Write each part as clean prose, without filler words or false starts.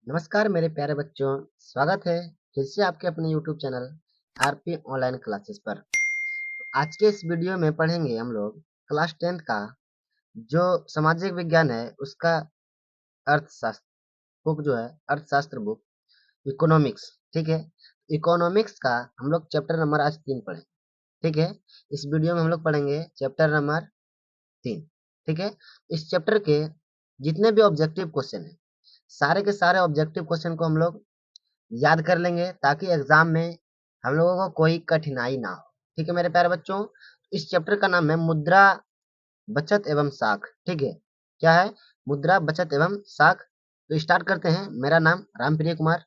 नमस्कार मेरे प्यारे बच्चों, स्वागत है फिर से आपके अपने YouTube channel RP online classes पर। आज के इस वीडियो में पढ़ेंगे हम लोग क्लास 10th का जो सामाजिक विज्ञान है उसका अर्थशास्त्र बुक जो है, अर्थशास्त्र बुक इकोनॉमिक्स। ठीक है, इकोनॉमिक्स का हम लोग चैप्टर नंबर आज 3 पढ़ें। ठीक है, इस वीडियो में हम लोग पढ़ेंगे चैप्टर नंबर 3। ठीक है, इस चैप्टर के जितने भी ऑब्जेक्टिव क्वेश्चन है, सारे के सारे ऑब्जेक्टिव क्वेश्चन को हम लोग याद कर लेंगे ताकि एग्जाम में हम लोगों को कोई कठिनाई ना हो। ठीक है मेरे प्यारे बच्चों, इस चैप्टर का नाम है मुद्रा बचत एवं साख। ठीक है, क्या है? मुद्रा बचत एवं साख। तो स्टार्ट करते हैं। मेरा नाम रामप्रिय कुमार।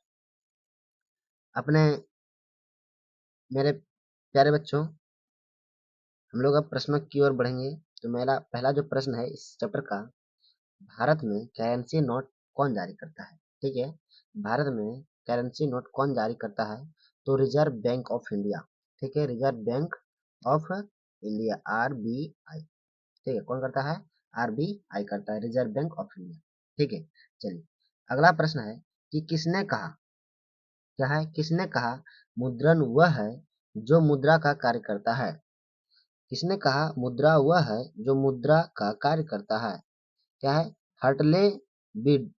अपने मेरे प्यारे बच्चों, हम लोग अब प्रश्नों की ओर बढ़ेंगे। तो मेरा पहला जो प्रश्न है इस चैप्टर का, भारत में करेंसी नोट कौन जारी करता है? ठीक है, भारत में करेंसी नोट कौन जारी करता है? तो रिजर्व बैंक ऑफ इंडिया। ठीक है, reserve bank of India, RBI. ठीक है, कौन करता है? आरबीआई करता है, रिजर्व बैंक ऑफ इंडिया। ठीक है, चलिए अगला प्रश्न है कि किसने कहा, क्या है? किसने कहा मुद्रण वह है जो मुद्रा का कार्य करता है? किसने कहा मुद्रा वह है जो मुद्रा का कार्य करता है? क्या है? हर्टले बिड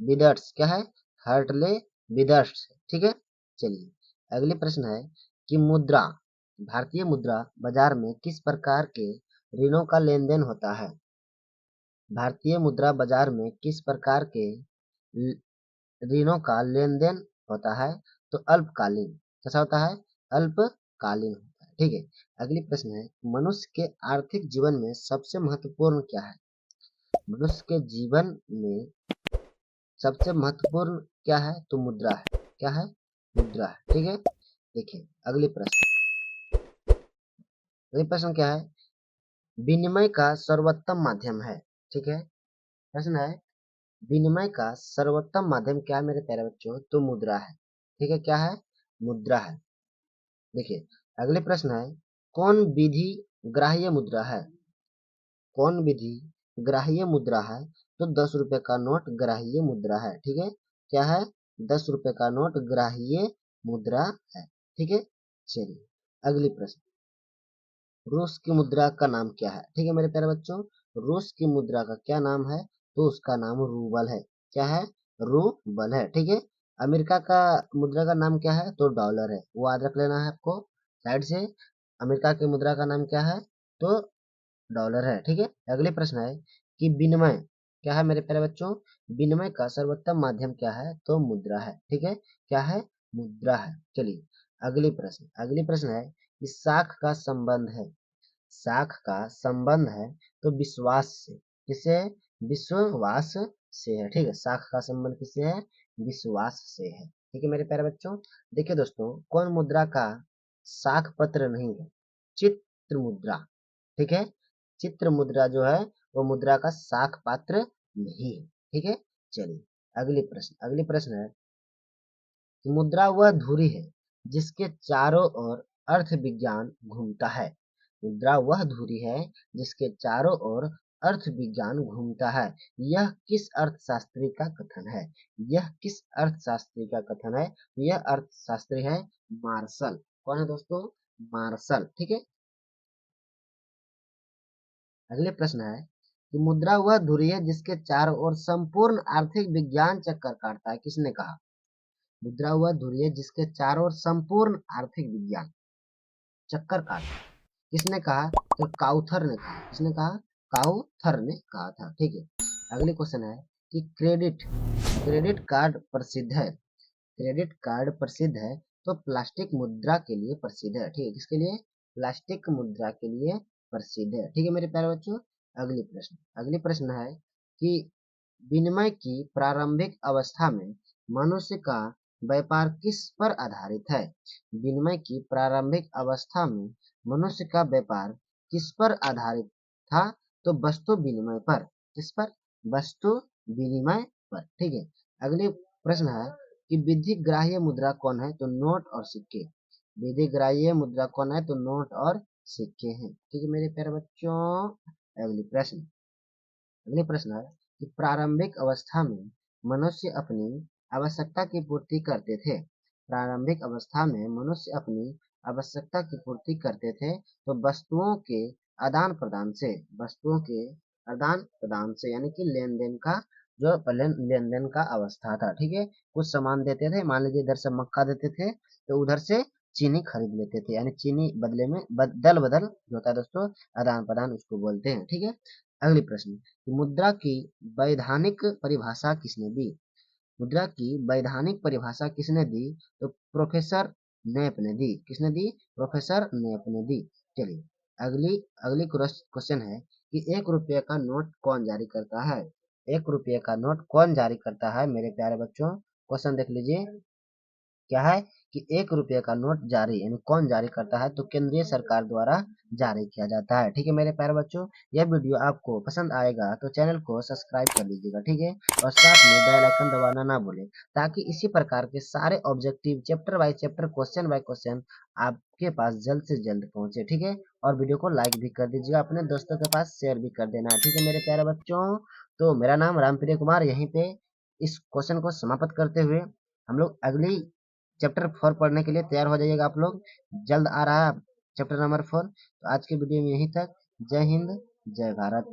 बिदर्स। क्या है? हर्टले बिदर्स। ठीक है, चलिए अगले प्रश्न है कि मुद्रा, भारतीय मुद्रा बाजार में किस प्रकार के ऋणों का लेन देन होता है? भारतीय मुद्रा बाजार में किस प्रकार के ऋणों का लेन देन होता है? तो अल्पकालीन। कैसा होता है? अल्पकालीन होता है। ठीक है, अगली प्रश्न है मनुष्य के आर्थिक जीवन में सबसे महत्वपूर्ण क्या है? मनुष्य के जीवन में सबसे महत्वपूर्ण क्या है? तो मुद्रा है। क्या है? मुद्रा है। ठीक है, देखिए अगले प्रश्न क्या है? विनिमय का सर्वोत्तम माध्यम है। ठीक है, प्रश्न है विनिमय का सर्वोत्तम माध्यम क्या है मेरे प्यारे बच्चों? तो मुद्रा है। ठीक है, क्या है? मुद्रा है। देखिए अगले प्रश्न है कौन विधि ग्राह्य मुद्रा है? कौन विधि ग्राह्य मुद्रा है? तो 10 रुपए का नोट ग्राह्य मुद्रा है। ठीक है, क्या है? 10 रुपए का नोट ग्राह्य मुद्रा है। ठीक है, चलिए अगली प्रश्न, रूस की मुद्रा का नाम क्या है? ठीक है मेरे प्यारे बच्चों, रूस की मुद्रा का क्या नाम है? तो उसका नाम रूबल है। क्या है? रूबल है। ठीक है, अमेरिका का मुद्रा का नाम क्या है? तो डॉलर है, वो याद रख लेना है आपको साइड से। अमेरिका की मुद्रा का नाम क्या है? तो डॉलर है। ठीक है, अगले प्रश्न है कि विनिमय क्या है मेरे प्यारे बच्चों? विनिमय का सर्वोत्तम माध्यम क्या है? तो मुद्रा है। ठीक है, क्या है? मुद्रा है। चलिए अगली प्रश्न है कि साख का संबंध है, साख का संबंध है तो विश्वास से। किससे? विश्वास से है। ठीक है, साख का संबंध किससे है? विश्वास से है। ठीक है मेरे प्यारे बच्चों, देखिए दोस्तों, कौन मुद्रा का साख पत्र नहीं है? चित्र मुद्रा। ठीक है, चित्र मुद्रा जो है वो मुद्रा का साख पात्र नहीं है। ठीक है, चलिए अगली प्रश्न है कि मुद्रा वह धुरी है जिसके चारों ओर अर्थ विज्ञान घूमता है। मुद्रा वह धुरी है जिसके चारों ओर अर्थ विज्ञान घूमता है। यह किस अर्थशास्त्री का कथन है? यह किस अर्थशास्त्री का कथन है? यह अर्थशास्त्री है मार्शल। कौन है दोस्तों? मार्शल। ठीक है, अगले प्रश्न है कि मुद्रा वह धुरी है जिसके चारों ओर संपूर्ण आर्थिक विज्ञान चक्कर काटता है। किसने कहा? मुद्रा वह धुरी है जिसके चारों ओर संपूर्ण आर्थिक विज्ञान चक्कर काटता है। किसने कहा? तो काउथर ने कहा। किसने कहा? काउथर ने कहा था। ठीक है, अगले क्वेश्चन है कि क्रेडिट क्रेडिट कार्ड प्रसिद्ध है, क्रेडिट कार्ड प्रसिद्ध है तो प्लास्टिक मुद्रा के लिए प्रसिद्ध है। ठीक है, किसके लिए? प्लास्टिक मुद्रा के लिए प्रसिद्ध है। ठीक है मेरे प्यारे बच्चों, अगली प्रश्न है कि विनिमय की प्रारंभिक अवस्था में मनुष्य का व्यापार किस पर आधारित है? विनिमय की प्रारंभिक अवस्था में मनुष्य का व्यापार किस पर आधारित था? तो वस्तु विनिमय पर। किस पर? वस्तु विनिमय पर। ठीक है, अगले प्रश्न है कि विधि ग्राह्य मुद्रा कौन है? तो नोट और सिक्के। विधि ग्राह्य मुद्रा कौन है? तो नोट और सिक्के हैं। ठीक है मेरे प्यारे बच्चों, अगले प्रश्न अगले प्रश्न है कि प्रारंभिक अवस्था में मनुष्य अपनी आवश्यकता की पूर्ति करते थे। प्रारंभिक अवस्था में मनुष्य अपनी आवश्यकता की पूर्ति करते थे, तो वस्तुओं के आदान प्रदान से यानी कि लेन देन का जो पहले लेन देन का अवस्था था, ठीक है। कुछ सामान देते थे, मान लीजिए इधर से मक्का देते थे तो उधर से चीनी खरीद लेते थे, यानी चीनी बदले में दल बदल जो होता है दोस्तों, आदान प्रदान उसको बोलते हैं, ठीक है। अगली प्रश्न, मुद्रा की वैधानिक परिभाषा किसने दी? मुद्रा की वैधानिक परिभाषा किसने दी? तो प्रोफेसर नेप ने दी। किसने दी? प्रोफेसर नेप ने दी। चलिए अगली अगली क्वेश्चन है कि 1 रुपये का नोट कौन जारी करता है? 1 रुपये का नोट कौन जारी करता है मेरे प्यारे बच्चों? क्वेश्चन देख लीजिए, क्या है कि 1 रुपये का नोट जारी यानी कौन जारी करता है? तो केंद्रीय सरकार द्वारा जारी किया जाता है, ठीक है मेरे प्यारे बच्चों। यह वीडियो आपको पसंद आएगा तो चैनल को सब्सक्राइब कर लीजिएगा, ठीक है। और साथ में बेल आइकन दबाना ना भूलें, ताकि इसी प्रकार के सारे objective chapter by chapter, question by question आपके पास जल्द से जल्द पहुंचे, ठीक है। और वीडियो को लाइक भी कर दीजिएगा, अपने दोस्तों के पास शेयर भी कर देना, ठीक है मेरे प्यारे बच्चों। तो मेरा नाम रामप्रिय कुमार, यहीं पे इस क्वेश्चन को समाप्त करते हुए हम लोग अगली चैप्टर 4 पढ़ने के लिए तैयार हो जाइएगा आप लोग। जल्द आ रहा है चैप्टर नंबर 4। तो आज के वीडियो में यहीं तक। जय हिंद, जय भारत।